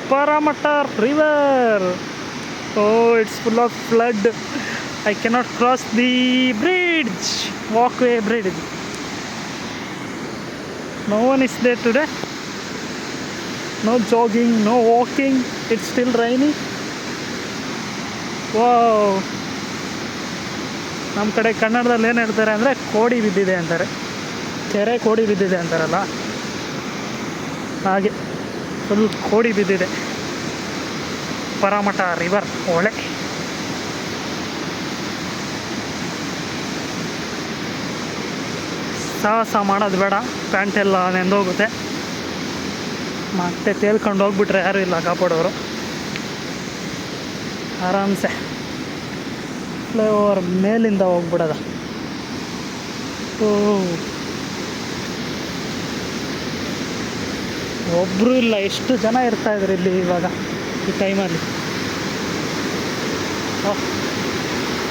Paramatta river. Oh, it's full of flood. I cannot cross the bridge, walkway bridge. No one is there today. No jogging, no walking. It's still rainy. Wow. ನಮ್ಮ ಕಡೆ ಕನ್ನಡದಲ್ಲಿ ಏನು ಹೇಳ್ತಾರೆ ಅಂದರೆ ಕೋಡಿ ಬಿದ್ದಿದೆ ಅಂತಾರೆ. ಕೆರೆ ಕೋಡಿ ಬಿದ್ದಿದೆ ಅಂತಾರಲ್ಲ, ಹಾಗೆ ಫುಲ್ ಕೋಡಿ ಬಿದ್ದಿದೆ. ಪರಮಟ ರಿವರ್ ಹೊಳೆ. ಸಾಹಸ ಮಾಡೋದು ಬೇಡ, ಪ್ಯಾಂಟೆಲ್ಲ ನೆಂದೋಗುತ್ತೆ. ಮತ್ತೆ ತೇಲ್ಕೊಂಡು ಹೋಗ್ಬಿಟ್ರೆ ಯಾರೂ ಇಲ್ಲ ಕಾಪಾಡೋರು. ಆರಾಮ್ಸೆ ಫ್ಲೈಓವರ್ ಮೇಲಿಂದ ಹೋಗ್ಬಿಡೋದ. ಓ, ಒಬ್ಬರು ಇಲ್ಲ, ಎಷ್ಟು ಜನ ಇರ್ತಾಯಿದ್ರು ಇಲ್ಲಿ ಇವಾಗ ಈ ಟೈಮಲ್ಲಿ.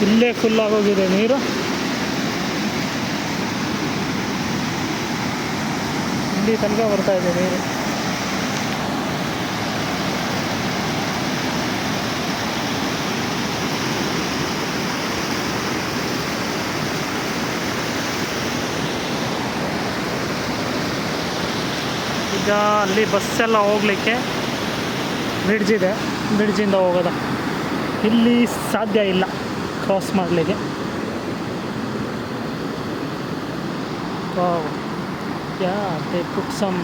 ಇಲ್ಲೇ ಫುಲ್ ಆಗೋಗಿದೆ ನೀರು. ಇಲ್ಲಿ ತನಕ ಬರ್ತಾಯಿದೆ ನೀರು. ಈಗ ಅಲ್ಲಿ ಬಸ್ಸೆಲ್ಲ ಹೋಗಲಿಕ್ಕೆ ಬ್ರಿಡ್ಜ್ ಇದೆ, ಬ್ರಿಡ್ಜಿಂದ ಹೋಗೋದ. ಇಲ್ಲಿ ಸಾಧ್ಯ ಇಲ್ಲ ಕ್ರಾಸ್ ಮಾಡಲಿಕ್ಕೆ. Wow, yeah they put some.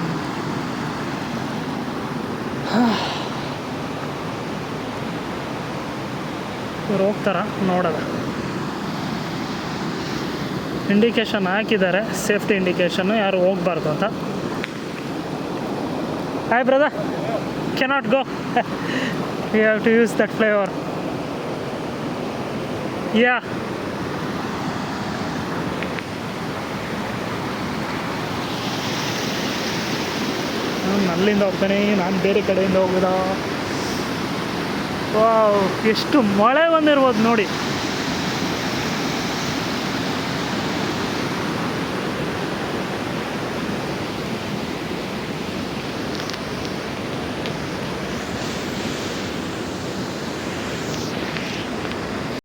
ಇವ್ರು ಹೋಗ್ತಾರ ನೋಡೋದ. ಇಂಡಿಕೇಶನ್ ಹಾಕಿದ್ದಾರೆ, ಸೇಫ್ಟಿ ಇಂಡಿಕೇಶನ್ನು, ಯಾರು ಹೋಗ್ಬಾರ್ದು ಅಂತ. Hi brother, cannot go. We have to use that flyover. Yeah. ನಾನು ಅಲ್ಲಿಂದ ಹೋಗ್ತಾನೆ, ನಾನು ಬೇರೆ ಕಡೆಯಿಂದ ಹೋಗೋದ. ವಾವ್, ಎಷ್ಟು ಮಳೆ ಬಂದಿರ್ಬೋದು ನೋಡಿ.